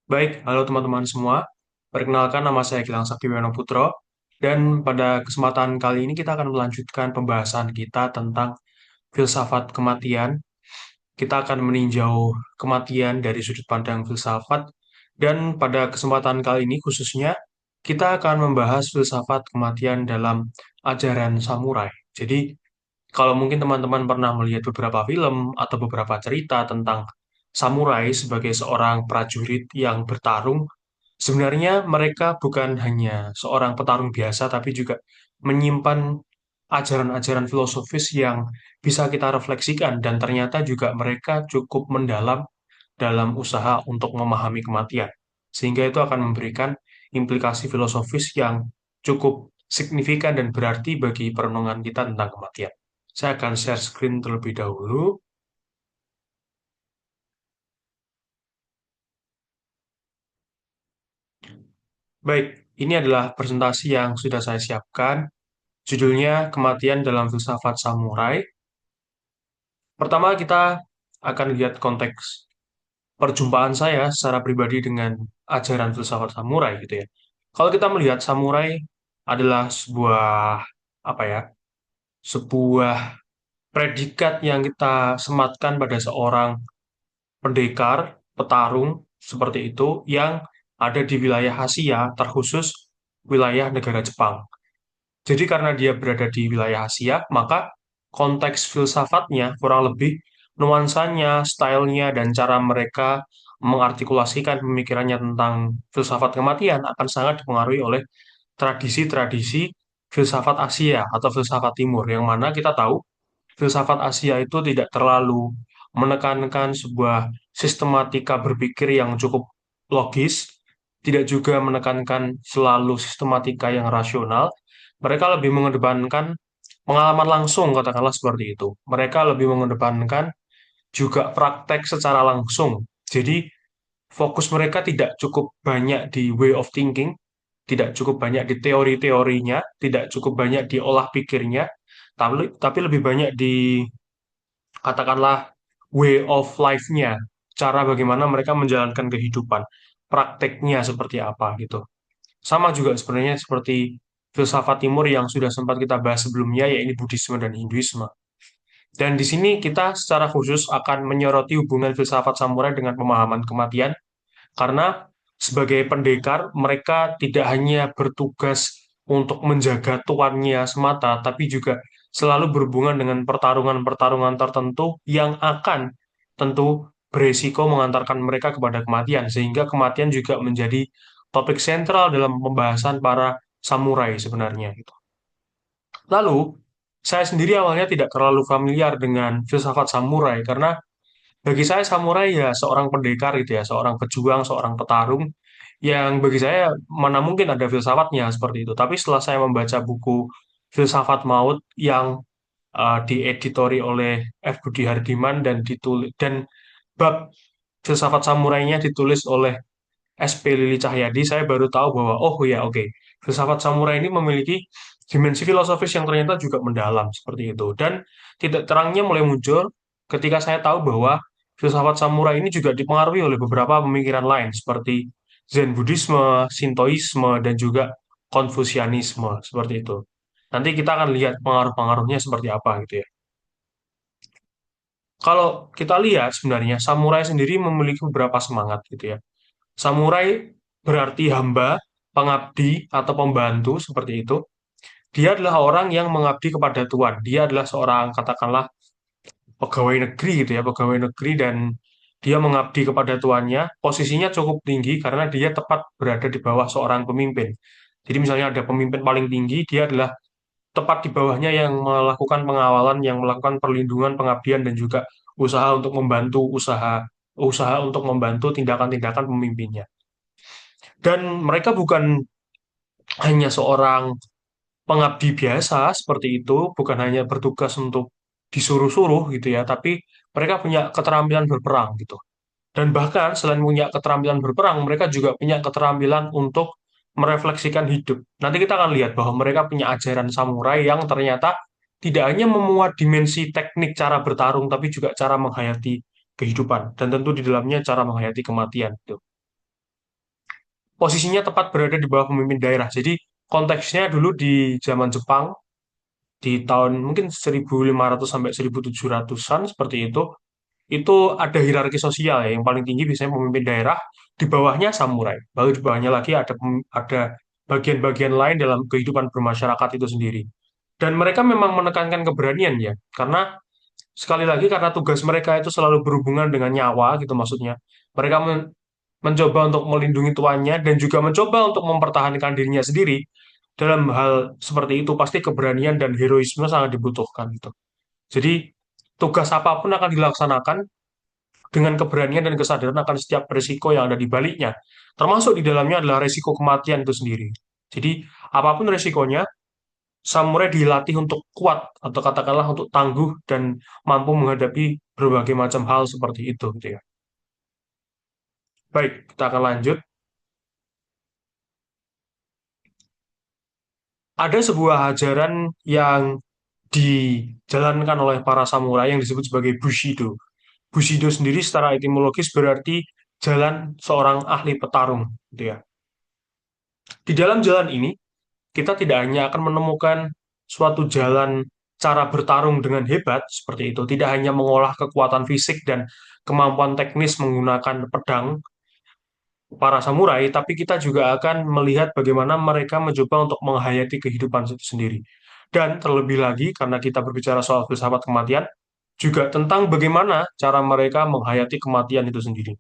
Baik, halo teman-teman semua. Perkenalkan nama saya Gilang Saktiwono Putro. Dan pada kesempatan kali ini kita akan melanjutkan pembahasan kita tentang filsafat kematian. Kita akan meninjau kematian dari sudut pandang filsafat. Dan pada kesempatan kali ini khususnya kita akan membahas filsafat kematian dalam ajaran samurai. Jadi kalau mungkin teman-teman pernah melihat beberapa film atau beberapa cerita tentang samurai sebagai seorang prajurit yang bertarung, sebenarnya mereka bukan hanya seorang petarung biasa, tapi juga menyimpan ajaran-ajaran filosofis yang bisa kita refleksikan, dan ternyata juga mereka cukup mendalam dalam usaha untuk memahami kematian. Sehingga itu akan memberikan implikasi filosofis yang cukup signifikan dan berarti bagi perenungan kita tentang kematian. Saya akan share screen terlebih dahulu. Baik, ini adalah presentasi yang sudah saya siapkan. Judulnya Kematian dalam Filsafat Samurai. Pertama, kita akan lihat konteks perjumpaan saya secara pribadi dengan ajaran filsafat samurai gitu ya. Kalau kita melihat samurai adalah sebuah apa ya? Sebuah predikat yang kita sematkan pada seorang pendekar, petarung seperti itu yang ada di wilayah Asia, terkhusus wilayah negara Jepang. Jadi karena dia berada di wilayah Asia, maka konteks filsafatnya kurang lebih nuansanya, stylenya, dan cara mereka mengartikulasikan pemikirannya tentang filsafat kematian akan sangat dipengaruhi oleh tradisi-tradisi filsafat Asia atau filsafat Timur, yang mana kita tahu filsafat Asia itu tidak terlalu menekankan sebuah sistematika berpikir yang cukup logis, tidak juga menekankan selalu sistematika yang rasional. Mereka lebih mengedepankan pengalaman langsung, katakanlah seperti itu. Mereka lebih mengedepankan juga praktek secara langsung. Jadi, fokus mereka tidak cukup banyak di way of thinking, tidak cukup banyak di teori-teorinya, tidak cukup banyak di olah pikirnya, tapi lebih banyak di katakanlah way of life-nya, cara bagaimana mereka menjalankan kehidupan, prakteknya seperti apa gitu. Sama juga sebenarnya seperti filsafat timur yang sudah sempat kita bahas sebelumnya, yaitu Buddhisme dan Hinduisme. Dan di sini kita secara khusus akan menyoroti hubungan filsafat samurai dengan pemahaman kematian, karena sebagai pendekar, mereka tidak hanya bertugas untuk menjaga tuannya semata, tapi juga selalu berhubungan dengan pertarungan-pertarungan tertentu yang akan tentu beresiko mengantarkan mereka kepada kematian, sehingga kematian juga menjadi topik sentral dalam pembahasan para samurai sebenarnya. Gitu. Lalu, saya sendiri awalnya tidak terlalu familiar dengan filsafat samurai, karena bagi saya samurai ya seorang pendekar gitu ya, seorang pejuang, seorang petarung yang bagi saya mana mungkin ada filsafatnya seperti itu. Tapi setelah saya membaca buku Filsafat Maut yang dieditori oleh F. Budi Hardiman dan bab filsafat samurainya ditulis oleh SP Lili Cahyadi, saya baru tahu bahwa oh ya oke, filsafat samurai ini memiliki dimensi filosofis yang ternyata juga mendalam seperti itu. Dan titik terangnya mulai muncul ketika saya tahu bahwa filsafat samurai ini juga dipengaruhi oleh beberapa pemikiran lain seperti Zen Buddhisme, Shintoisme, dan juga Konfusianisme seperti itu. Nanti kita akan lihat pengaruh-pengaruhnya seperti apa gitu ya. Kalau kita lihat sebenarnya samurai sendiri memiliki beberapa semangat gitu ya. Samurai berarti hamba, pengabdi, atau pembantu seperti itu. Dia adalah orang yang mengabdi kepada Tuhan. Dia adalah seorang, katakanlah, pegawai negeri gitu ya, pegawai negeri dan dia mengabdi kepada tuannya. Posisinya cukup tinggi karena dia tepat berada di bawah seorang pemimpin. Jadi misalnya ada pemimpin paling tinggi, dia adalah tepat di bawahnya yang melakukan pengawalan, yang melakukan perlindungan, pengabdian, dan juga usaha untuk membantu usaha untuk membantu tindakan-tindakan pemimpinnya. Dan mereka bukan hanya seorang pengabdi biasa seperti itu, bukan hanya bertugas untuk disuruh-suruh gitu ya, tapi mereka punya keterampilan berperang gitu. Dan bahkan selain punya keterampilan berperang, mereka juga punya keterampilan untuk merefleksikan hidup. Nanti kita akan lihat bahwa mereka punya ajaran samurai yang ternyata tidak hanya memuat dimensi teknik cara bertarung, tapi juga cara menghayati kehidupan. Dan tentu di dalamnya cara menghayati kematian. Gitu. posisinya tepat berada di bawah pemimpin daerah. Jadi konteksnya dulu di zaman Jepang di tahun mungkin 1500 sampai 1700-an seperti itu ada hierarki sosial ya. Yang paling tinggi biasanya pemimpin daerah, di bawahnya samurai. Baru di bawahnya lagi ada bagian-bagian lain dalam kehidupan bermasyarakat itu sendiri. Dan mereka memang menekankan keberanian ya, karena sekali lagi karena tugas mereka itu selalu berhubungan dengan nyawa gitu maksudnya. Mereka mencoba untuk melindungi tuannya dan juga mencoba untuk mempertahankan dirinya sendiri. Dalam hal seperti itu pasti keberanian dan heroisme sangat dibutuhkan gitu. Jadi tugas apapun akan dilaksanakan dengan keberanian dan kesadaran akan setiap risiko yang ada di baliknya. Termasuk di dalamnya adalah risiko kematian itu sendiri. Jadi apapun risikonya, samurai dilatih untuk kuat atau katakanlah untuk tangguh dan mampu menghadapi berbagai macam hal seperti itu gitu ya. Baik, kita akan lanjut. Ada sebuah ajaran yang dijalankan oleh para samurai yang disebut sebagai Bushido. Bushido sendiri secara etimologis berarti jalan seorang ahli petarung, gitu ya. Di dalam jalan ini, kita tidak hanya akan menemukan suatu jalan cara bertarung dengan hebat seperti itu, tidak hanya mengolah kekuatan fisik dan kemampuan teknis menggunakan pedang para samurai, tapi kita juga akan melihat bagaimana mereka mencoba untuk menghayati kehidupan itu sendiri. Dan terlebih lagi, karena kita berbicara soal filsafat kematian, juga tentang bagaimana cara mereka menghayati kematian itu sendiri.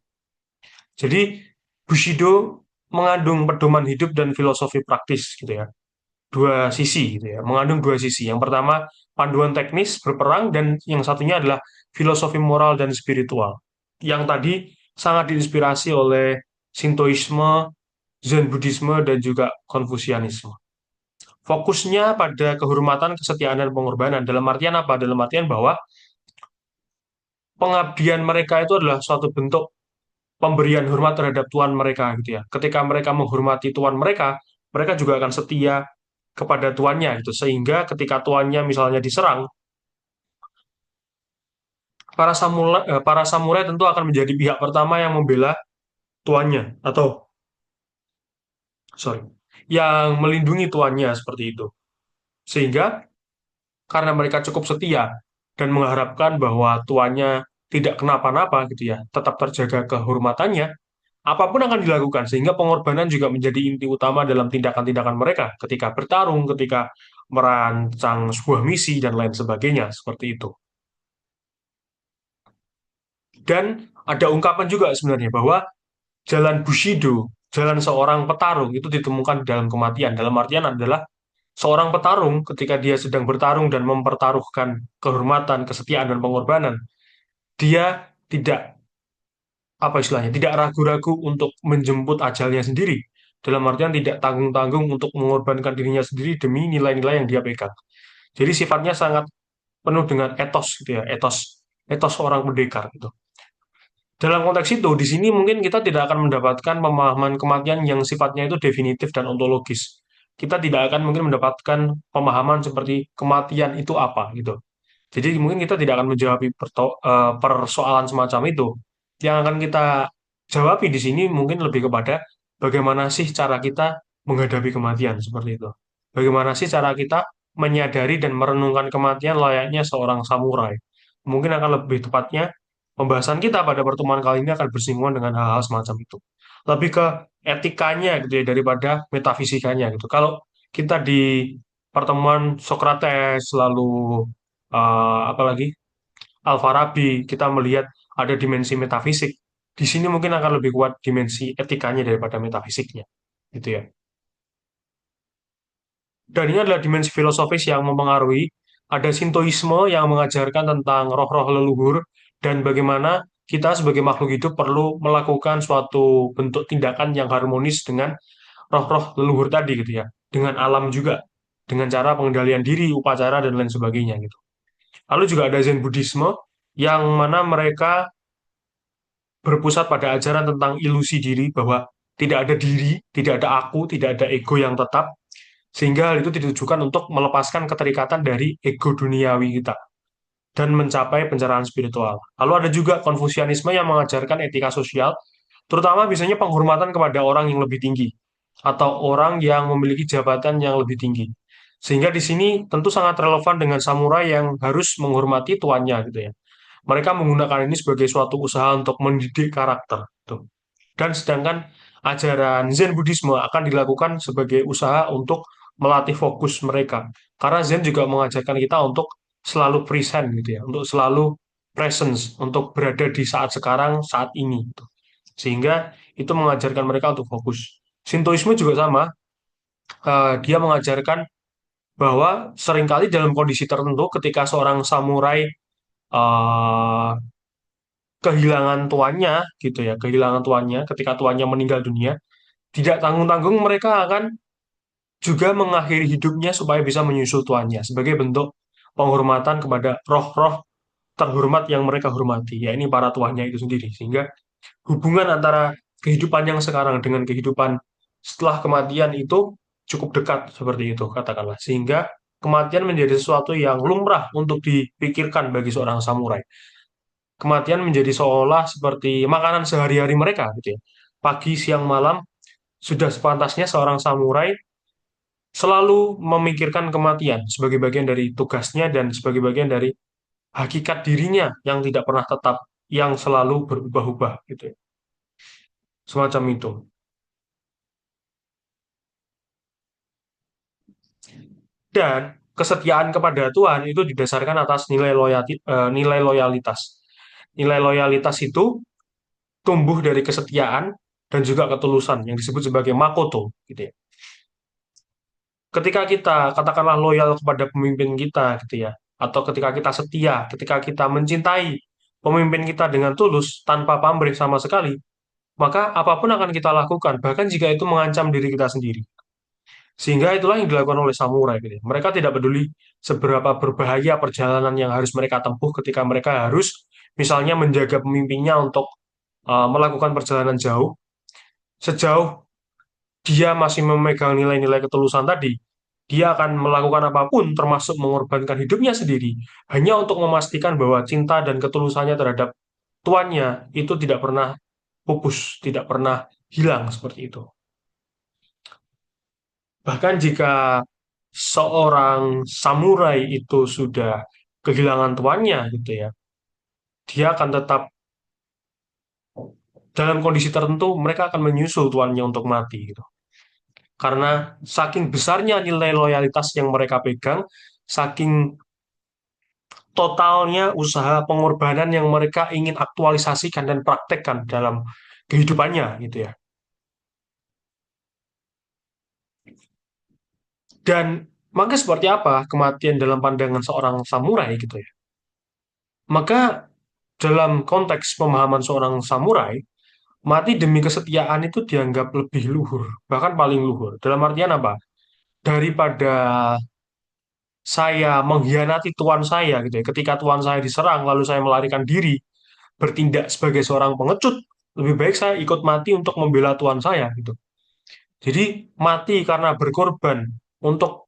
Jadi, Bushido mengandung pedoman hidup dan filosofi praktis gitu ya. Dua sisi gitu ya, mengandung dua sisi. Yang pertama, panduan teknis berperang dan yang satunya adalah filosofi moral dan spiritual. Yang tadi sangat diinspirasi oleh Sintoisme, Zen Buddhisme dan juga Konfusianisme. Fokusnya pada kehormatan, kesetiaan dan pengorbanan. Dalam artian apa? Dalam artian bahwa pengabdian mereka itu adalah suatu bentuk pemberian hormat terhadap tuan mereka gitu ya. Ketika mereka menghormati tuan mereka, mereka juga akan setia kepada tuannya gitu. Sehingga ketika tuannya misalnya diserang, para samurai tentu akan menjadi pihak pertama yang membela tuannya atau sorry, yang melindungi tuannya seperti itu. Sehingga karena mereka cukup setia dan mengharapkan bahwa tuannya tidak kenapa-napa gitu ya, tetap terjaga kehormatannya, apapun akan dilakukan sehingga pengorbanan juga menjadi inti utama dalam tindakan-tindakan mereka ketika bertarung, ketika merancang sebuah misi dan lain sebagainya seperti itu. Dan ada ungkapan juga sebenarnya bahwa jalan Bushido, jalan seorang petarung itu ditemukan di dalam kematian. Dalam artian adalah seorang petarung ketika dia sedang bertarung dan mempertaruhkan kehormatan, kesetiaan dan pengorbanan, dia tidak apa istilahnya, tidak ragu-ragu untuk menjemput ajalnya sendiri. Dalam artian tidak tanggung-tanggung untuk mengorbankan dirinya sendiri demi nilai-nilai yang dia pegang. Jadi sifatnya sangat penuh dengan etos gitu ya, etos seorang pendekar gitu. Dalam konteks itu, di sini mungkin kita tidak akan mendapatkan pemahaman kematian yang sifatnya itu definitif dan ontologis. Kita tidak akan mungkin mendapatkan pemahaman seperti kematian itu apa gitu. Jadi mungkin kita tidak akan menjawab persoalan semacam itu. Yang akan kita jawabi di sini mungkin lebih kepada bagaimana sih cara kita menghadapi kematian seperti itu. Bagaimana sih cara kita menyadari dan merenungkan kematian layaknya seorang samurai. Mungkin akan lebih tepatnya pembahasan kita pada pertemuan kali ini akan bersinggungan dengan hal-hal semacam itu. Lebih ke etikanya gitu ya daripada metafisikanya gitu. Kalau kita di pertemuan Socrates lalu apalagi Al-Farabi kita melihat ada dimensi metafisik. Di sini mungkin akan lebih kuat dimensi etikanya daripada metafisiknya, gitu ya. Dan ini adalah dimensi filosofis yang mempengaruhi. Ada Sintoisme yang mengajarkan tentang roh-roh leluhur dan bagaimana kita sebagai makhluk hidup perlu melakukan suatu bentuk tindakan yang harmonis dengan roh-roh leluhur tadi gitu ya, dengan alam juga, dengan cara pengendalian diri, upacara dan lain sebagainya gitu. Lalu juga ada Zen Buddhisme yang mana mereka berpusat pada ajaran tentang ilusi diri bahwa tidak ada diri, tidak ada aku, tidak ada ego yang tetap, sehingga hal itu ditujukan untuk melepaskan keterikatan dari ego duniawi kita dan mencapai pencerahan spiritual. Lalu ada juga Konfusianisme yang mengajarkan etika sosial terutama biasanya penghormatan kepada orang yang lebih tinggi atau orang yang memiliki jabatan yang lebih tinggi. Sehingga di sini tentu sangat relevan dengan samurai yang harus menghormati tuannya gitu ya. Mereka menggunakan ini sebagai suatu usaha untuk mendidik karakter. Tuh. Dan sedangkan ajaran Zen Buddhisme akan dilakukan sebagai usaha untuk melatih fokus mereka. Karena Zen juga mengajarkan kita untuk selalu present gitu ya, untuk selalu presence, untuk berada di saat sekarang, saat ini. Gitu. Sehingga itu mengajarkan mereka untuk fokus. Shintoisme juga sama, dia mengajarkan bahwa seringkali dalam kondisi tertentu ketika seorang samurai eh, kehilangan tuannya gitu ya, kehilangan tuannya ketika tuannya meninggal dunia, tidak tanggung-tanggung mereka akan juga mengakhiri hidupnya supaya bisa menyusul tuannya sebagai bentuk penghormatan kepada roh-roh terhormat yang mereka hormati, ya ini para tuannya itu sendiri. Sehingga hubungan antara kehidupan yang sekarang dengan kehidupan setelah kematian itu cukup dekat seperti itu katakanlah. Sehingga kematian menjadi sesuatu yang lumrah untuk dipikirkan bagi seorang samurai. Kematian menjadi seolah seperti makanan sehari-hari mereka gitu ya. Pagi, siang, malam sudah sepantasnya seorang samurai selalu memikirkan kematian sebagai bagian dari tugasnya dan sebagai bagian dari hakikat dirinya yang tidak pernah tetap, yang selalu berubah-ubah gitu ya. Semacam itu. Dan kesetiaan kepada Tuhan itu didasarkan atas nilai loyalitas. Nilai loyalitas itu tumbuh dari kesetiaan dan juga ketulusan yang disebut sebagai makoto gitu ya. Ketika kita katakanlah loyal kepada pemimpin kita gitu ya, atau ketika kita setia, ketika kita mencintai pemimpin kita dengan tulus tanpa pamrih sama sekali, maka apapun akan kita lakukan, bahkan jika itu mengancam diri kita sendiri. Sehingga itulah yang dilakukan oleh samurai gitu ya. Mereka tidak peduli seberapa berbahaya perjalanan yang harus mereka tempuh ketika mereka harus misalnya menjaga pemimpinnya untuk melakukan perjalanan jauh. Sejauh dia masih memegang nilai-nilai ketulusan tadi, dia akan melakukan apapun termasuk mengorbankan hidupnya sendiri hanya untuk memastikan bahwa cinta dan ketulusannya terhadap tuannya itu tidak pernah pupus, tidak pernah hilang seperti itu. Bahkan jika seorang samurai itu sudah kehilangan tuannya gitu ya, dia akan tetap dalam kondisi tertentu mereka akan menyusul tuannya untuk mati gitu. Karena saking besarnya nilai loyalitas yang mereka pegang, saking totalnya usaha pengorbanan yang mereka ingin aktualisasikan dan praktekkan dalam kehidupannya gitu ya. Dan maka seperti apa kematian dalam pandangan seorang samurai gitu ya. Maka dalam konteks pemahaman seorang samurai, mati demi kesetiaan itu dianggap lebih luhur, bahkan paling luhur. Dalam artian apa? Daripada saya mengkhianati tuan saya gitu ya. Ketika tuan saya diserang lalu saya melarikan diri, bertindak sebagai seorang pengecut, lebih baik saya ikut mati untuk membela tuan saya gitu. Jadi mati karena berkorban untuk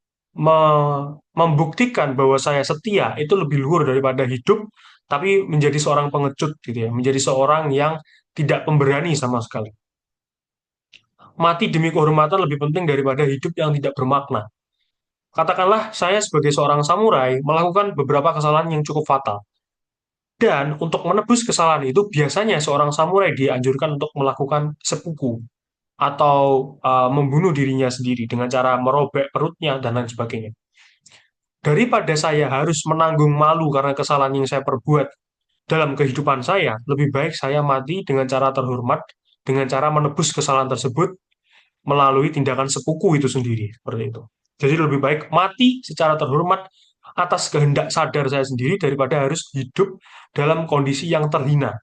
membuktikan bahwa saya setia itu lebih luhur daripada hidup tapi menjadi seorang pengecut gitu ya, menjadi seorang yang tidak pemberani sama sekali. Mati demi kehormatan lebih penting daripada hidup yang tidak bermakna. Katakanlah saya sebagai seorang samurai melakukan beberapa kesalahan yang cukup fatal. Dan untuk menebus kesalahan itu biasanya seorang samurai dianjurkan untuk melakukan seppuku atau membunuh dirinya sendiri dengan cara merobek perutnya dan lain sebagainya. Daripada saya harus menanggung malu karena kesalahan yang saya perbuat dalam kehidupan saya, lebih baik saya mati dengan cara terhormat, dengan cara menebus kesalahan tersebut melalui tindakan sepuku itu sendiri, seperti itu. Jadi lebih baik mati secara terhormat atas kehendak sadar saya sendiri daripada harus hidup dalam kondisi yang terhina.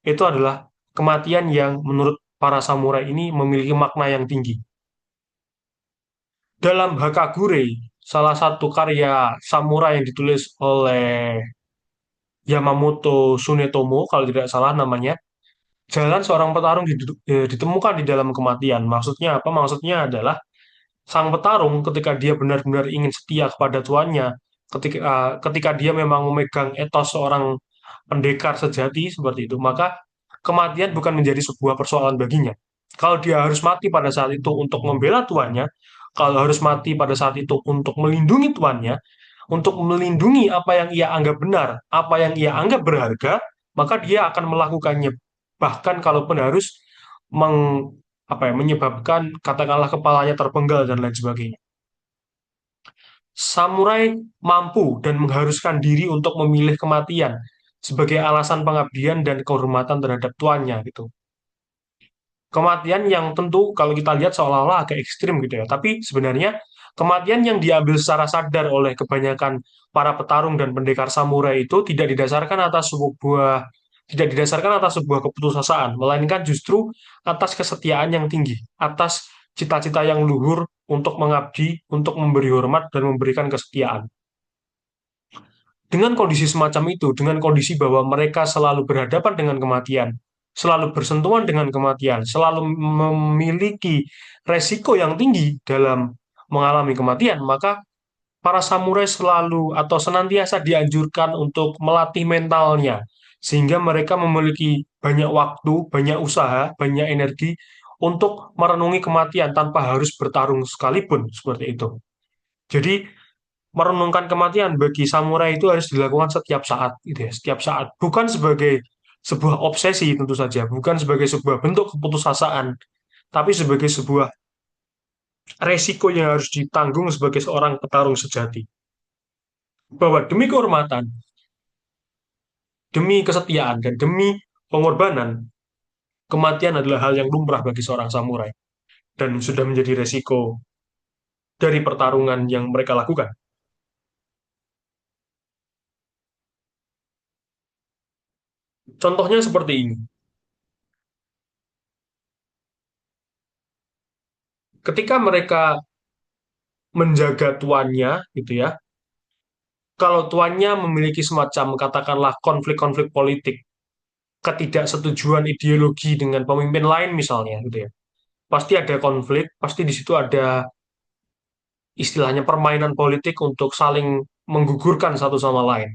Itu adalah kematian yang menurut para samurai ini memiliki makna yang tinggi. Dalam Hakagure, salah satu karya samurai yang ditulis oleh Yamamoto Tsunetomo, kalau tidak salah namanya, jalan seorang petarung ditemukan di dalam kematian. Maksudnya apa? Maksudnya adalah sang petarung ketika dia benar-benar ingin setia kepada tuannya, ketika dia memang memegang etos seorang pendekar sejati seperti itu, maka kematian bukan menjadi sebuah persoalan baginya. Kalau dia harus mati pada saat itu untuk membela tuannya, kalau harus mati pada saat itu untuk melindungi tuannya, untuk melindungi apa yang ia anggap benar, apa yang ia anggap berharga, maka dia akan melakukannya. Bahkan kalaupun harus menyebabkan katakanlah kepalanya terpenggal dan lain sebagainya. Samurai mampu dan mengharuskan diri untuk memilih kematian sebagai alasan pengabdian dan kehormatan terhadap tuannya gitu. Kematian yang tentu kalau kita lihat seolah-olah agak ekstrim gitu ya, tapi sebenarnya kematian yang diambil secara sadar oleh kebanyakan para petarung dan pendekar samurai itu tidak didasarkan atas sebuah keputusasaan, melainkan justru atas kesetiaan yang tinggi, atas cita-cita yang luhur untuk mengabdi, untuk memberi hormat dan memberikan kesetiaan. Dengan kondisi semacam itu, dengan kondisi bahwa mereka selalu berhadapan dengan kematian, selalu bersentuhan dengan kematian, selalu memiliki resiko yang tinggi dalam mengalami kematian, maka para samurai selalu atau senantiasa dianjurkan untuk melatih mentalnya, sehingga mereka memiliki banyak waktu, banyak usaha, banyak energi untuk merenungi kematian tanpa harus bertarung sekalipun, seperti itu. Jadi, merenungkan kematian bagi samurai itu harus dilakukan setiap saat, gitu ya, setiap saat. Bukan sebagai sebuah obsesi tentu saja, bukan sebagai sebuah bentuk keputusasaan, tapi sebagai sebuah resiko yang harus ditanggung sebagai seorang petarung sejati. Bahwa demi kehormatan, demi kesetiaan, dan demi pengorbanan, kematian adalah hal yang lumrah bagi seorang samurai dan sudah menjadi resiko dari pertarungan yang mereka lakukan. Contohnya seperti ini. Ketika mereka menjaga tuannya, gitu ya, kalau tuannya memiliki semacam katakanlah konflik-konflik politik, ketidaksetujuan ideologi dengan pemimpin lain misalnya, gitu ya, pasti ada konflik, pasti di situ ada istilahnya permainan politik untuk saling menggugurkan satu sama lain.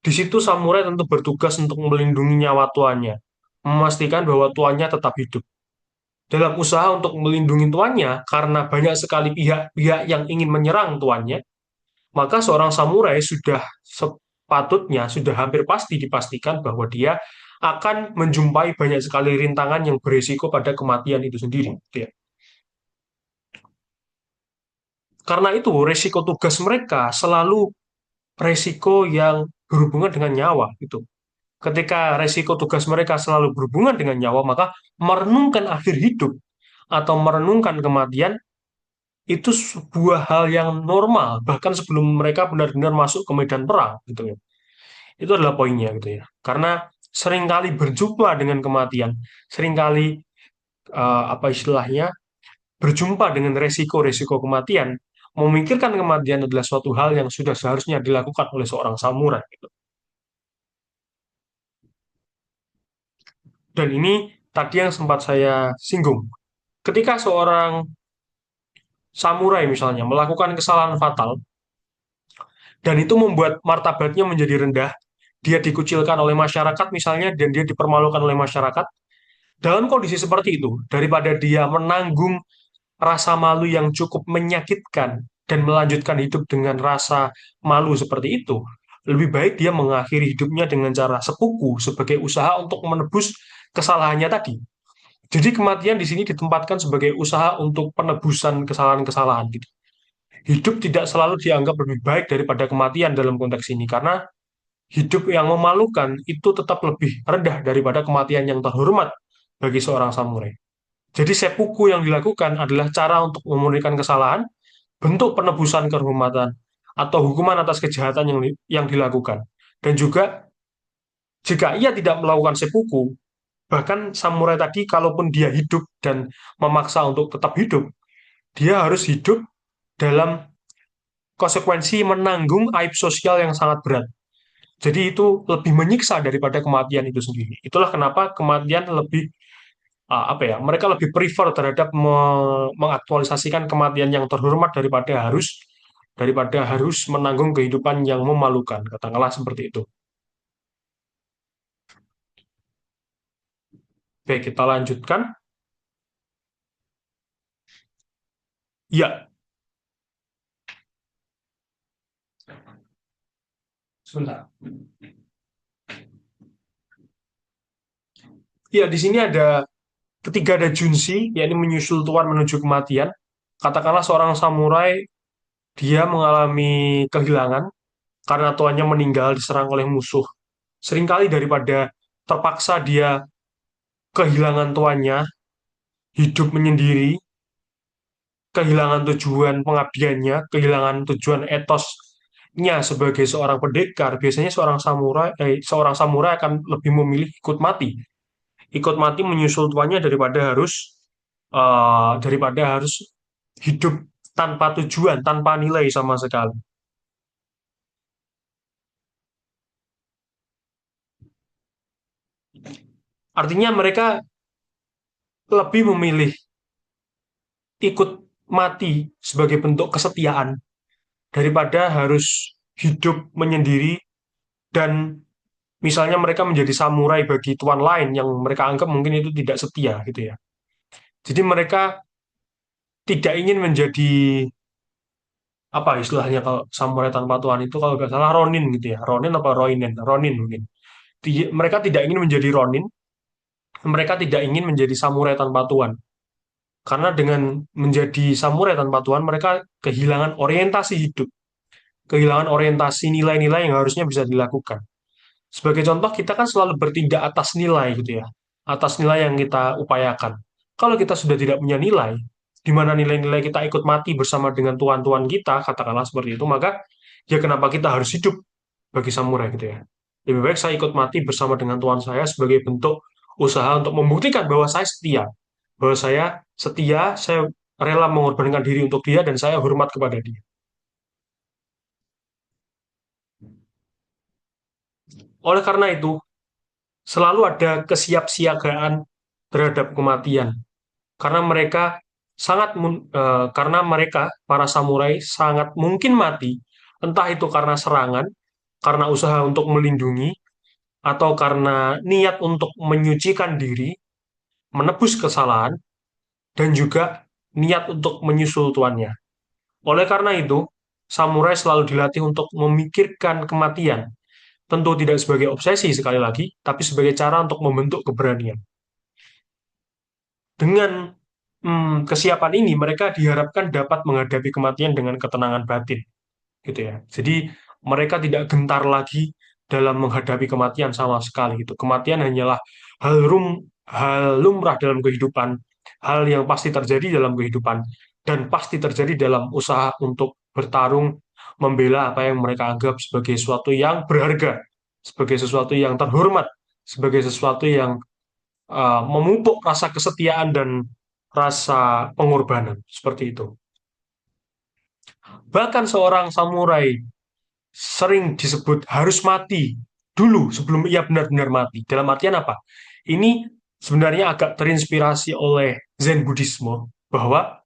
Di situ samurai tentu bertugas untuk melindungi nyawa tuannya, memastikan bahwa tuannya tetap hidup. Dalam usaha untuk melindungi tuannya, karena banyak sekali pihak-pihak yang ingin menyerang tuannya, maka seorang samurai sudah sepatutnya, sudah hampir pasti dipastikan bahwa dia akan menjumpai banyak sekali rintangan yang berisiko pada kematian itu sendiri. Ya. Karena itu, resiko tugas mereka selalu resiko yang berhubungan dengan nyawa. Gitu. Ketika resiko tugas mereka selalu berhubungan dengan nyawa, maka merenungkan akhir hidup atau merenungkan kematian itu sebuah hal yang normal, bahkan sebelum mereka benar-benar masuk ke medan perang. Gitu ya. Itu adalah poinnya gitu ya. Karena seringkali berjumpa dengan kematian, seringkali apa istilahnya berjumpa dengan resiko-resiko kematian, memikirkan kematian adalah suatu hal yang sudah seharusnya dilakukan oleh seorang samurai. Gitu. Dan ini tadi yang sempat saya singgung. Ketika seorang samurai misalnya melakukan kesalahan fatal dan itu membuat martabatnya menjadi rendah, dia dikucilkan oleh masyarakat misalnya dan dia dipermalukan oleh masyarakat, dalam kondisi seperti itu, daripada dia menanggung rasa malu yang cukup menyakitkan dan melanjutkan hidup dengan rasa malu seperti itu, lebih baik dia mengakhiri hidupnya dengan cara sepuku sebagai usaha untuk menebus kesalahannya tadi. Jadi kematian di sini ditempatkan sebagai usaha untuk penebusan kesalahan-kesalahan gitu. Hidup tidak selalu dianggap lebih baik daripada kematian dalam konteks ini karena hidup yang memalukan itu tetap lebih rendah daripada kematian yang terhormat bagi seorang samurai. Jadi seppuku yang dilakukan adalah cara untuk memulihkan kesalahan, bentuk penebusan kehormatan, atau hukuman atas kejahatan yang dilakukan. Dan juga jika ia tidak melakukan seppuku, bahkan samurai tadi kalaupun dia hidup dan memaksa untuk tetap hidup, dia harus hidup dalam konsekuensi menanggung aib sosial yang sangat berat. Jadi itu lebih menyiksa daripada kematian itu sendiri. Itulah kenapa kematian lebih mereka lebih prefer terhadap mengaktualisasikan kematian yang terhormat daripada harus menanggung kehidupan yang memalukan, katakanlah seperti itu. Baik, kita lanjutkan. Ya, sebentar. Ya, di sini ada ketiga ada Junshi, yakni menyusul tuan menuju kematian. Katakanlah seorang samurai, dia mengalami kehilangan karena tuannya meninggal diserang oleh musuh. Seringkali daripada terpaksa dia kehilangan tuannya, hidup menyendiri, kehilangan tujuan pengabdiannya, kehilangan tujuan etosnya sebagai seorang pendekar, biasanya seorang samurai akan lebih memilih ikut mati. Ikut mati menyusul tuannya daripada harus hidup tanpa tujuan, tanpa nilai sama sekali. Artinya mereka lebih memilih ikut mati sebagai bentuk kesetiaan daripada harus hidup menyendiri dan misalnya mereka menjadi samurai bagi tuan lain yang mereka anggap mungkin itu tidak setia gitu ya. Jadi mereka tidak ingin menjadi apa istilahnya kalau samurai tanpa tuan itu kalau nggak salah Ronin gitu ya. Ronin apa Ronin? Ronin mungkin. Mereka tidak ingin menjadi Ronin, mereka tidak ingin menjadi samurai tanpa tuan. Karena dengan menjadi samurai tanpa tuan, mereka kehilangan orientasi hidup, kehilangan orientasi nilai-nilai yang harusnya bisa dilakukan. Sebagai contoh, kita kan selalu bertindak atas nilai gitu ya, atas nilai yang kita upayakan. Kalau kita sudah tidak punya nilai, di mana nilai-nilai kita ikut mati bersama dengan tuan-tuan kita, katakanlah seperti itu, maka ya kenapa kita harus hidup bagi samurai gitu ya. Lebih baik saya ikut mati bersama dengan tuan saya sebagai bentuk usaha untuk membuktikan bahwa saya setia. Bahwa saya setia, saya rela mengorbankan diri untuk dia, dan saya hormat kepada dia. Oleh karena itu, selalu ada kesiapsiagaan terhadap kematian. Karena karena mereka para samurai sangat mungkin mati, entah itu karena serangan, karena usaha untuk melindungi, atau karena niat untuk menyucikan diri, menebus kesalahan, dan juga niat untuk menyusul tuannya. Oleh karena itu, samurai selalu dilatih untuk memikirkan kematian, tentu tidak sebagai obsesi sekali lagi, tapi sebagai cara untuk membentuk keberanian. Dengan kesiapan ini, mereka diharapkan dapat menghadapi kematian dengan ketenangan batin, gitu ya. Jadi mereka tidak gentar lagi dalam menghadapi kematian sama sekali. Gitu. Kematian hanyalah hal lumrah dalam kehidupan, hal yang pasti terjadi dalam kehidupan, dan pasti terjadi dalam usaha untuk bertarung, membela apa yang mereka anggap sebagai sesuatu yang berharga, sebagai sesuatu yang terhormat, sebagai sesuatu yang memupuk rasa kesetiaan dan rasa pengorbanan seperti itu. Bahkan seorang samurai sering disebut harus mati dulu sebelum ia benar-benar mati. Dalam artian apa? Ini sebenarnya agak terinspirasi oleh Zen Buddhisme bahwa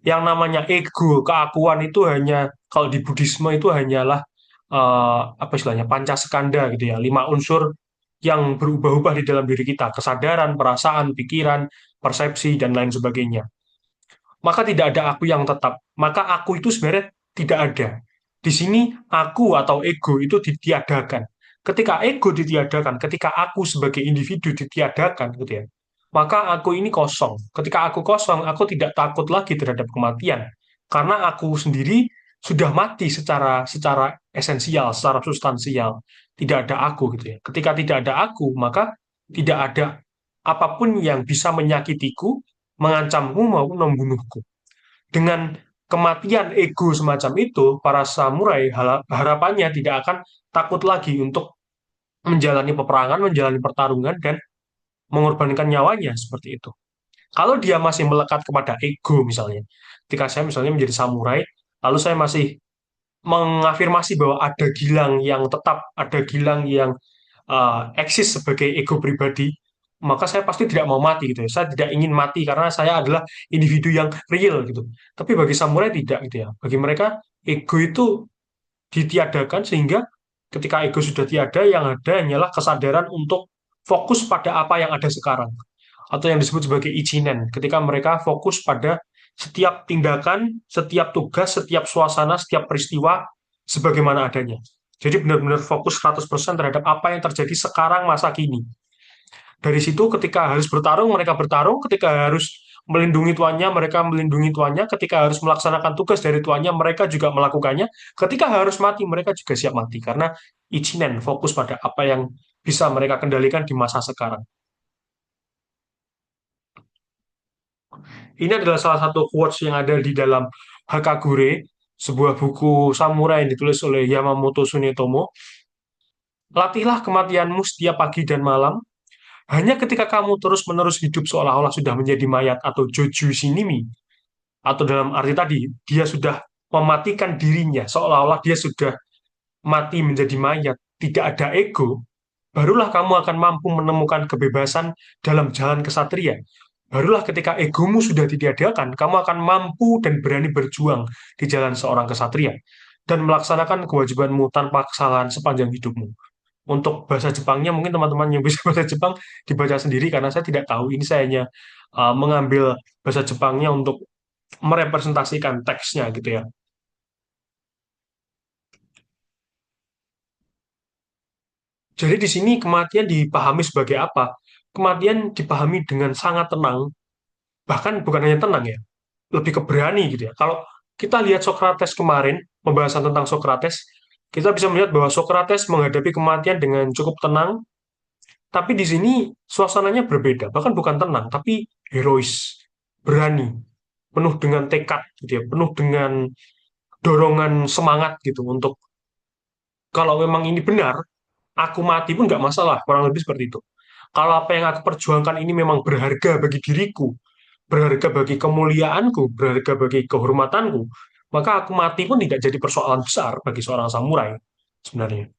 yang namanya ego, keakuan itu hanya kalau di Buddhisme itu hanyalah apa istilahnya pancaskanda gitu ya, lima unsur yang berubah-ubah di dalam diri kita, kesadaran, perasaan, pikiran, persepsi dan lain sebagainya. Maka tidak ada aku yang tetap. Maka aku itu sebenarnya tidak ada. Di sini aku atau ego itu ditiadakan. Ketika ego ditiadakan, ketika aku sebagai individu ditiadakan, gitu ya, maka aku ini kosong. Ketika aku kosong, aku tidak takut lagi terhadap kematian, karena aku sendiri sudah mati secara secara esensial, secara substansial. Tidak ada aku, gitu ya. Ketika tidak ada aku, maka tidak ada apapun yang bisa menyakitiku, mengancamku maupun membunuhku. Dengan kematian ego semacam itu, para samurai harapannya tidak akan takut lagi untuk menjalani peperangan, menjalani pertarungan, dan mengorbankan nyawanya seperti itu. Kalau dia masih melekat kepada ego misalnya, ketika saya misalnya menjadi samurai, lalu saya masih mengafirmasi bahwa ada Gilang yang tetap, ada Gilang yang eksis sebagai ego pribadi, maka saya pasti tidak mau mati gitu ya. Saya tidak ingin mati karena saya adalah individu yang real gitu. Tapi bagi samurai tidak gitu ya. Bagi mereka ego itu ditiadakan sehingga ketika ego sudah tiada, yang ada hanyalah kesadaran untuk fokus pada apa yang ada sekarang. atau yang disebut sebagai ichinen, ketika mereka fokus pada setiap tindakan, setiap tugas, setiap suasana, setiap peristiwa sebagaimana adanya. Jadi benar-benar fokus 100% terhadap apa yang terjadi sekarang masa kini. Dari situ ketika harus bertarung, mereka bertarung, ketika harus melindungi tuannya, mereka melindungi tuannya, ketika harus melaksanakan tugas dari tuannya, mereka juga melakukannya, ketika harus mati, mereka juga siap mati, karena ichinen fokus pada apa yang bisa mereka kendalikan di masa sekarang. Ini adalah salah satu quotes yang ada di dalam Hakagure, sebuah buku samurai yang ditulis oleh Yamamoto Tsunetomo. Latihlah kematianmu setiap pagi dan malam. Hanya ketika kamu terus-menerus hidup seolah-olah sudah menjadi mayat atau Joju Shinimi, atau dalam arti tadi, dia sudah mematikan dirinya, seolah-olah dia sudah mati menjadi mayat, tidak ada ego, barulah kamu akan mampu menemukan kebebasan dalam jalan kesatria. Barulah ketika egomu sudah ditiadakan, kamu akan mampu dan berani berjuang di jalan seorang kesatria dan melaksanakan kewajibanmu tanpa kesalahan sepanjang hidupmu. Untuk bahasa Jepangnya, mungkin teman-teman yang bisa bahasa Jepang dibaca sendiri karena saya tidak tahu. Ini saya hanya mengambil bahasa Jepangnya untuk merepresentasikan teksnya gitu ya. Jadi di sini kematian dipahami sebagai apa? Kematian dipahami dengan sangat tenang, bahkan bukan hanya tenang ya, lebih ke berani gitu ya. Kalau kita lihat Socrates kemarin, pembahasan tentang Socrates, kita bisa melihat bahwa Socrates menghadapi kematian dengan cukup tenang, tapi di sini suasananya berbeda, bahkan bukan tenang, tapi herois, berani, penuh dengan tekad gitu ya, penuh dengan dorongan semangat gitu untuk kalau memang ini benar, aku mati pun nggak masalah, kurang lebih seperti itu. Kalau apa yang aku perjuangkan ini memang berharga bagi diriku, berharga bagi kemuliaanku, berharga bagi kehormatanku, maka aku mati pun tidak jadi persoalan besar bagi seorang samurai sebenarnya.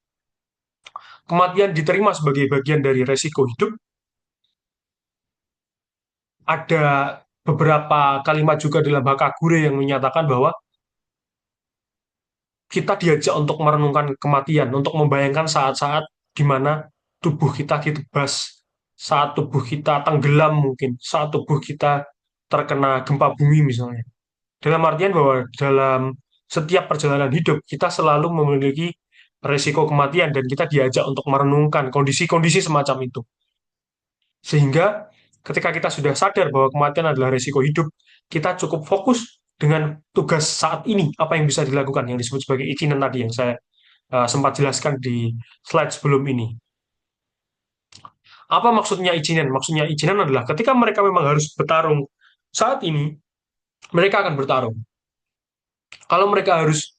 Kematian diterima sebagai bagian dari resiko hidup. Ada beberapa kalimat juga dalam Hakagure yang menyatakan bahwa kita diajak untuk merenungkan kematian, untuk membayangkan saat-saat di mana tubuh kita ditebas, saat tubuh kita tenggelam mungkin, saat tubuh kita terkena gempa bumi misalnya. Dalam artian bahwa dalam setiap perjalanan hidup, kita selalu memiliki resiko kematian dan kita diajak untuk merenungkan kondisi-kondisi semacam itu. Sehingga ketika kita sudah sadar bahwa kematian adalah resiko hidup, kita cukup fokus dengan tugas saat ini, apa yang bisa dilakukan, yang disebut sebagai ikinan tadi, yang saya sempat jelaskan di slide sebelum ini. Apa maksudnya ichinan? Maksudnya ichinan adalah ketika mereka memang harus bertarung saat ini, mereka akan bertarung. Kalau mereka harus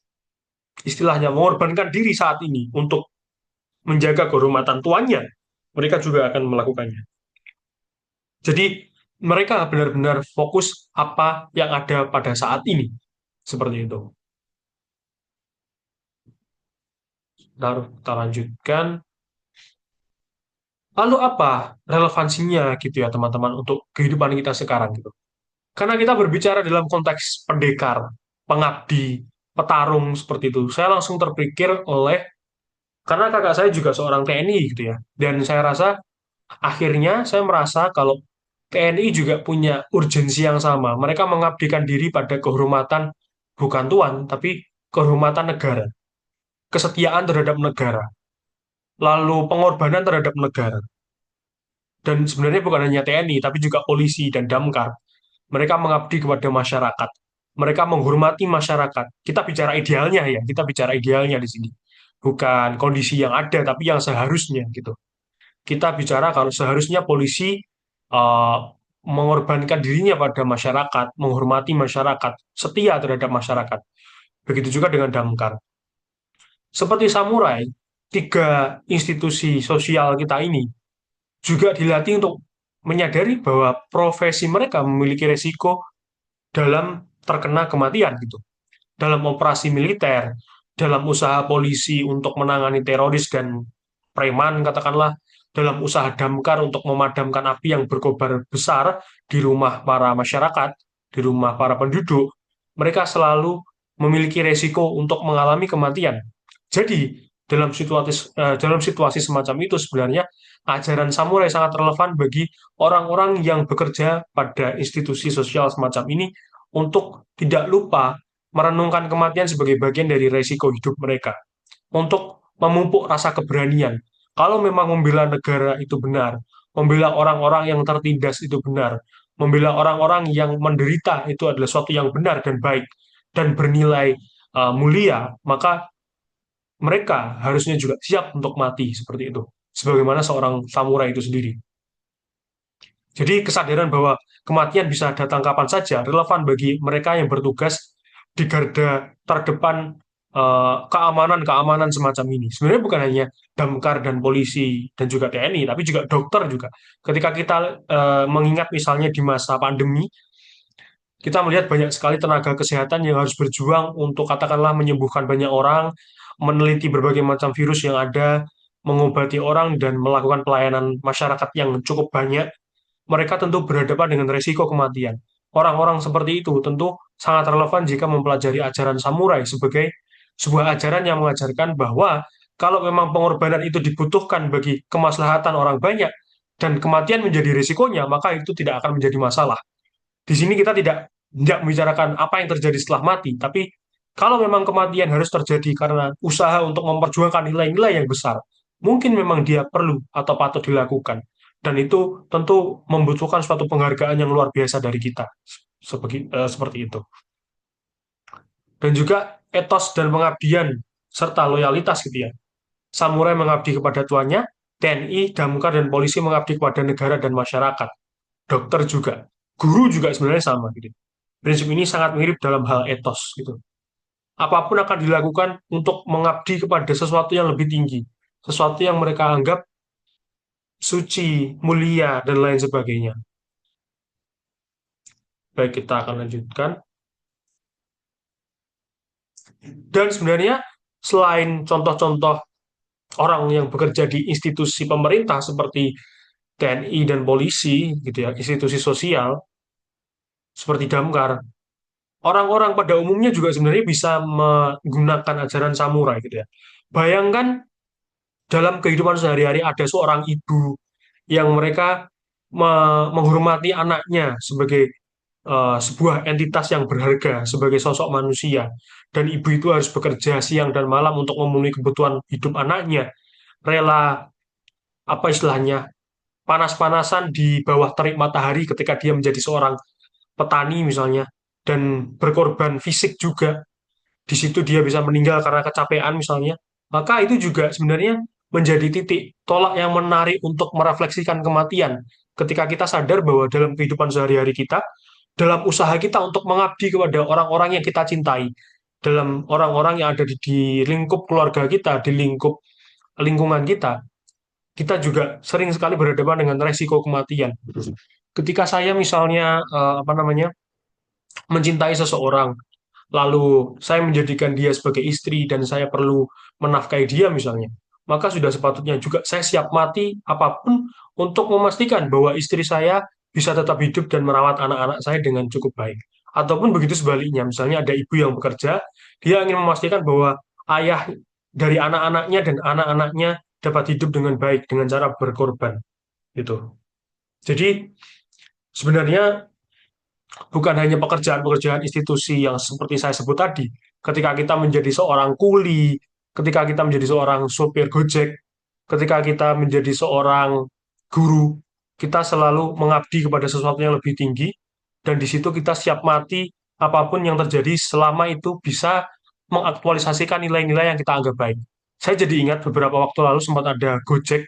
istilahnya mengorbankan diri saat ini untuk menjaga kehormatan tuannya, mereka juga akan melakukannya. Jadi mereka benar-benar fokus apa yang ada pada saat ini. Seperti itu. Kita lanjutkan. Lalu apa relevansinya gitu ya teman-teman untuk kehidupan kita sekarang gitu. Karena kita berbicara dalam konteks pendekar, pengabdi, petarung seperti itu. Saya langsung terpikir oleh karena kakak saya juga seorang TNI gitu ya. Dan saya rasa akhirnya saya merasa kalau TNI juga punya urgensi yang sama. Mereka mengabdikan diri pada kehormatan bukan tuan, tapi kehormatan negara, kesetiaan terhadap negara, lalu pengorbanan terhadap negara. Dan sebenarnya bukan hanya TNI, tapi juga polisi dan damkar. Mereka mengabdi kepada masyarakat. Mereka menghormati masyarakat. Kita bicara idealnya ya, kita bicara idealnya di sini. Bukan kondisi yang ada, tapi yang seharusnya gitu. Kita bicara kalau seharusnya polisi uh, mengorbankan dirinya pada masyarakat, menghormati masyarakat, setia terhadap masyarakat. Begitu juga dengan damkar. Seperti samurai, tiga institusi sosial kita ini juga dilatih untuk menyadari bahwa profesi mereka memiliki resiko dalam terkena kematian gitu. Dalam operasi militer, dalam usaha polisi untuk menangani teroris dan preman katakanlah, dalam usaha damkar untuk memadamkan api yang berkobar besar di rumah para masyarakat, di rumah para penduduk, mereka selalu memiliki resiko untuk mengalami kematian. Jadi, dalam situasi semacam itu sebenarnya ajaran samurai sangat relevan bagi orang-orang yang bekerja pada institusi sosial semacam ini untuk tidak lupa merenungkan kematian sebagai bagian dari resiko hidup mereka, untuk memupuk rasa keberanian. Kalau memang membela negara itu benar, membela orang-orang yang tertindas itu benar, membela orang-orang yang menderita itu adalah suatu yang benar dan baik dan bernilai mulia, maka mereka harusnya juga siap untuk mati seperti itu. Sebagaimana seorang samurai itu sendiri. Jadi kesadaran bahwa kematian bisa datang kapan saja relevan bagi mereka yang bertugas di garda terdepan keamanan-keamanan semacam ini. Sebenarnya bukan hanya damkar dan polisi dan juga TNI, tapi juga dokter juga. Ketika kita mengingat misalnya di masa pandemi, kita melihat banyak sekali tenaga kesehatan yang harus berjuang untuk katakanlah menyembuhkan banyak orang, meneliti berbagai macam virus yang ada, mengobati orang dan melakukan pelayanan masyarakat yang cukup banyak. Mereka tentu berhadapan dengan resiko kematian. Orang-orang seperti itu tentu sangat relevan jika mempelajari ajaran samurai sebagai sebuah ajaran yang mengajarkan bahwa kalau memang pengorbanan itu dibutuhkan bagi kemaslahatan orang banyak dan kematian menjadi risikonya, maka itu tidak akan menjadi masalah. Di sini kita tidak membicarakan apa yang terjadi setelah mati, tapi kalau memang kematian harus terjadi karena usaha untuk memperjuangkan nilai-nilai yang besar, mungkin memang dia perlu atau patut dilakukan. Dan itu tentu membutuhkan suatu penghargaan yang luar biasa dari kita. Seperti itu. Dan juga etos dan pengabdian serta loyalitas gitu ya. Samurai mengabdi kepada tuannya, TNI, damkar, dan polisi mengabdi kepada negara dan masyarakat. Dokter juga. Guru juga sebenarnya sama gitu. Prinsip ini sangat mirip dalam hal etos gitu. Apapun akan dilakukan untuk mengabdi kepada sesuatu yang lebih tinggi, sesuatu yang mereka anggap suci, mulia, dan lain sebagainya. Baik, kita akan lanjutkan. Dan sebenarnya selain contoh-contoh orang yang bekerja di institusi pemerintah seperti TNI dan polisi, gitu ya, institusi sosial seperti damkar, orang-orang pada umumnya juga sebenarnya bisa menggunakan ajaran samurai, gitu ya. Bayangkan dalam kehidupan sehari-hari ada seorang ibu yang mereka menghormati anaknya sebagai sebuah entitas yang berharga, sebagai sosok manusia, dan ibu itu harus bekerja siang dan malam untuk memenuhi kebutuhan hidup anaknya, rela apa istilahnya panas-panasan di bawah terik matahari ketika dia menjadi seorang petani misalnya, dan berkorban fisik juga. Di situ dia bisa meninggal karena kecapean misalnya, maka itu juga sebenarnya menjadi titik tolak yang menarik untuk merefleksikan kematian. Ketika kita sadar bahwa dalam kehidupan sehari-hari kita, dalam usaha kita untuk mengabdi kepada orang-orang yang kita cintai, dalam orang-orang yang ada di lingkup keluarga kita, di lingkup lingkungan kita, kita juga sering sekali berhadapan dengan resiko kematian. Ketika saya misalnya apa namanya mencintai seseorang, lalu saya menjadikan dia sebagai istri dan saya perlu menafkahi dia misalnya, maka sudah sepatutnya juga saya siap mati apapun untuk memastikan bahwa istri saya bisa tetap hidup dan merawat anak-anak saya dengan cukup baik. Ataupun begitu sebaliknya, misalnya ada ibu yang bekerja, dia ingin memastikan bahwa ayah dari anak-anaknya dan anak-anaknya dapat hidup dengan baik dengan cara berkorban gitu. Jadi sebenarnya bukan hanya pekerjaan-pekerjaan institusi yang seperti saya sebut tadi. Ketika kita menjadi seorang kuli, ketika kita menjadi seorang sopir Gojek, ketika kita menjadi seorang guru, kita selalu mengabdi kepada sesuatu yang lebih tinggi, dan di situ kita siap mati apapun yang terjadi selama itu bisa mengaktualisasikan nilai-nilai yang kita anggap baik. Saya jadi ingat beberapa waktu lalu sempat ada Gojek,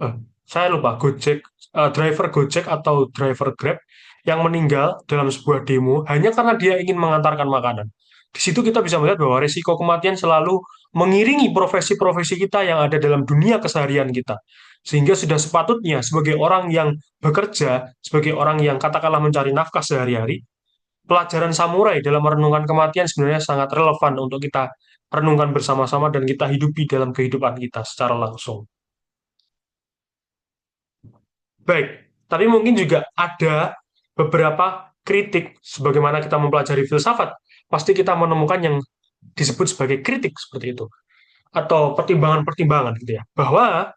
eh, saya lupa Gojek, driver Gojek atau driver Grab yang meninggal dalam sebuah demo hanya karena dia ingin mengantarkan makanan. Di situ kita bisa melihat bahwa risiko kematian selalu mengiringi profesi-profesi kita yang ada dalam dunia keseharian kita. Sehingga sudah sepatutnya sebagai orang yang bekerja, sebagai orang yang katakanlah mencari nafkah sehari-hari, pelajaran samurai dalam merenungkan kematian sebenarnya sangat relevan untuk kita renungkan bersama-sama dan kita hidupi dalam kehidupan kita secara langsung. Baik, tapi mungkin juga ada beberapa kritik sebagaimana kita mempelajari filsafat. Pasti kita menemukan yang disebut sebagai kritik seperti itu. atau pertimbangan-pertimbangan gitu ya. Bahwa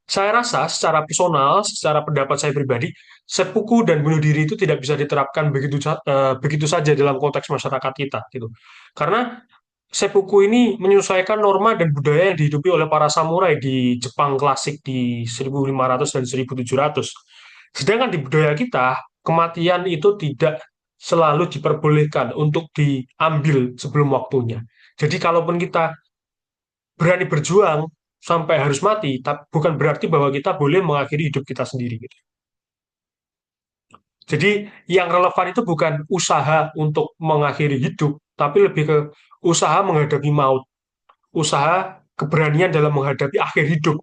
saya rasa secara personal, secara pendapat saya pribadi, seppuku dan bunuh diri itu tidak bisa diterapkan begitu saja dalam konteks masyarakat kita gitu. Karena seppuku ini menyesuaikan norma dan budaya yang dihidupi oleh para samurai di Jepang klasik di 1500 dan 1700. Sedangkan di budaya kita, kematian itu tidak selalu diperbolehkan untuk diambil sebelum waktunya. Jadi kalaupun kita berani berjuang sampai harus mati, tapi bukan berarti bahwa kita boleh mengakhiri hidup kita sendiri gitu. Jadi yang relevan itu bukan usaha untuk mengakhiri hidup, tapi lebih ke usaha menghadapi maut, usaha keberanian dalam menghadapi akhir hidup.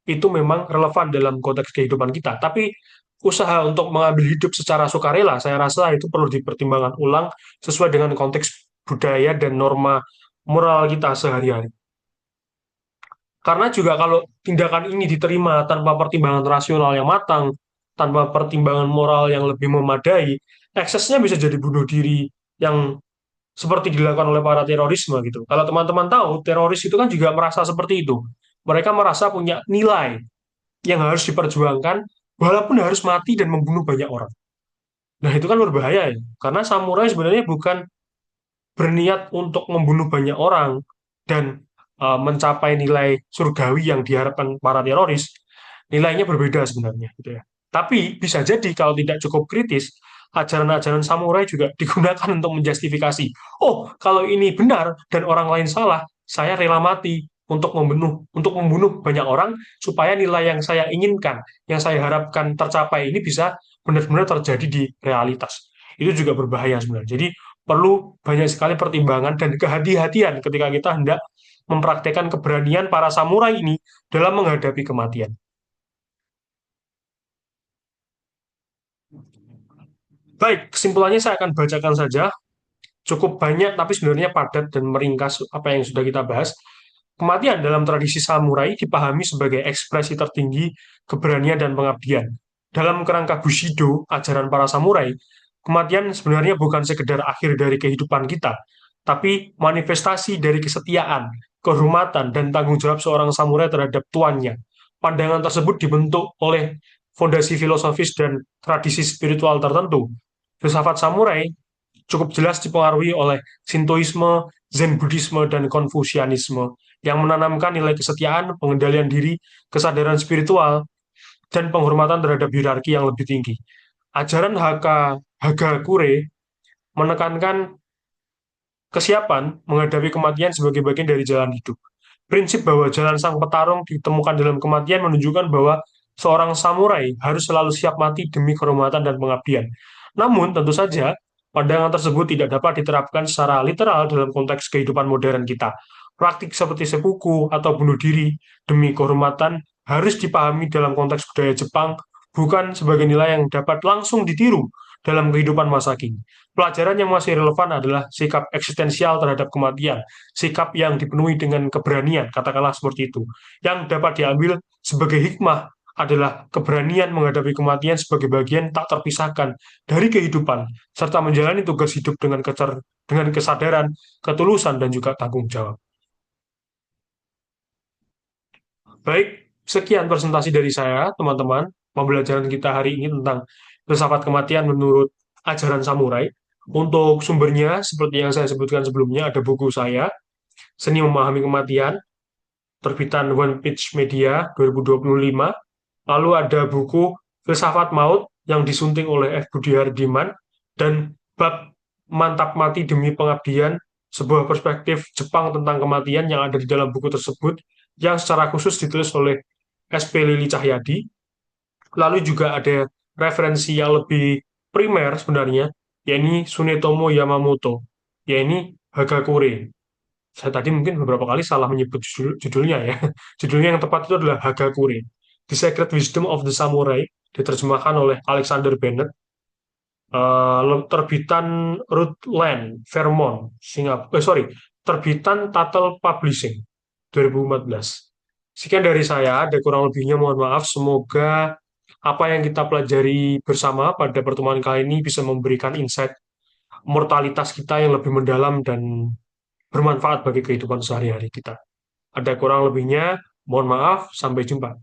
Itu memang relevan dalam konteks kehidupan kita. Tapi usaha untuk mengambil hidup secara sukarela, saya rasa itu perlu dipertimbangkan ulang sesuai dengan konteks budaya dan norma moral kita sehari-hari. Karena juga kalau tindakan ini diterima tanpa pertimbangan rasional yang matang, tanpa pertimbangan moral yang lebih memadai, eksesnya bisa jadi bunuh diri yang seperti dilakukan oleh para terorisme gitu. Kalau teman-teman tahu, teroris itu kan juga merasa seperti itu. Mereka merasa punya nilai yang harus diperjuangkan, walaupun harus mati dan membunuh banyak orang. Nah, itu kan berbahaya ya. Karena samurai sebenarnya bukan berniat untuk membunuh banyak orang dan mencapai nilai surgawi yang diharapkan para teroris, nilainya berbeda sebenarnya gitu ya. Tapi bisa jadi kalau tidak cukup kritis, ajaran-ajaran samurai juga digunakan untuk menjustifikasi. Oh, kalau ini benar dan orang lain salah, saya rela mati untuk membunuh banyak orang supaya nilai yang saya inginkan, yang saya harapkan tercapai ini bisa benar-benar terjadi di realitas. Itu juga berbahaya sebenarnya. Jadi perlu banyak sekali pertimbangan dan kehati-hatian ketika kita hendak mempraktekkan keberanian para samurai ini dalam menghadapi kematian. Baik, kesimpulannya saya akan bacakan saja. Cukup banyak, tapi sebenarnya padat dan meringkas apa yang sudah kita bahas. Kematian dalam tradisi samurai dipahami sebagai ekspresi tertinggi keberanian dan pengabdian. Dalam kerangka Bushido, ajaran para samurai, kematian sebenarnya bukan sekedar akhir dari kehidupan kita, tapi manifestasi dari kesetiaan, kehormatan, dan tanggung jawab seorang samurai terhadap tuannya. Pandangan tersebut dibentuk oleh fondasi filosofis dan tradisi spiritual tertentu. Filsafat samurai cukup jelas dipengaruhi oleh Shintoisme, Zen Buddhisme, dan Konfusianisme yang menanamkan nilai kesetiaan, pengendalian diri, kesadaran spiritual, dan penghormatan terhadap hierarki yang lebih tinggi. Ajaran Hagakure menekankan kesiapan menghadapi kematian sebagai bagian dari jalan hidup. Prinsip bahwa jalan sang petarung ditemukan dalam kematian menunjukkan bahwa seorang samurai harus selalu siap mati demi kehormatan dan pengabdian. Namun, tentu saja, pandangan tersebut tidak dapat diterapkan secara literal dalam konteks kehidupan modern kita. Praktik seperti seppuku atau bunuh diri demi kehormatan harus dipahami dalam konteks budaya Jepang, bukan sebagai nilai yang dapat langsung ditiru dalam kehidupan masa kini. Pelajaran yang masih relevan adalah sikap eksistensial terhadap kematian, sikap yang dipenuhi dengan keberanian, katakanlah seperti itu. Yang dapat diambil sebagai hikmah adalah keberanian menghadapi kematian sebagai bagian tak terpisahkan dari kehidupan, serta menjalani tugas hidup dengan kesadaran, ketulusan, dan juga tanggung jawab. Baik, sekian presentasi dari saya, teman-teman. Pembelajaran kita hari ini tentang filsafat kematian menurut ajaran samurai. Untuk sumbernya, seperti yang saya sebutkan sebelumnya, ada buku saya, Seni Memahami Kematian, terbitan One Page Media 2025. Lalu ada buku Filsafat Maut yang disunting oleh F. Budi Hardiman, dan bab Mantap Mati Demi Pengabdian, sebuah perspektif Jepang tentang kematian yang ada di dalam buku tersebut, yang secara khusus ditulis oleh SP Lili Cahyadi. Lalu juga ada referensi yang lebih primer sebenarnya, yakni Tsunetomo Yamamoto, yakni Hagakure. Saya tadi mungkin beberapa kali salah menyebut judulnya ya. Judulnya yang tepat itu adalah Hagakure. The Secret Wisdom of the Samurai, diterjemahkan oleh Alexander Bennett, terbitan Rutland, Vermont, Singapura. Terbitan Tuttle Publishing 2014. Sekian dari saya, ada kurang lebihnya mohon maaf. Semoga apa yang kita pelajari bersama pada pertemuan kali ini bisa memberikan insight mortalitas kita yang lebih mendalam dan bermanfaat bagi kehidupan sehari-hari kita. Ada kurang lebihnya, mohon maaf, sampai jumpa.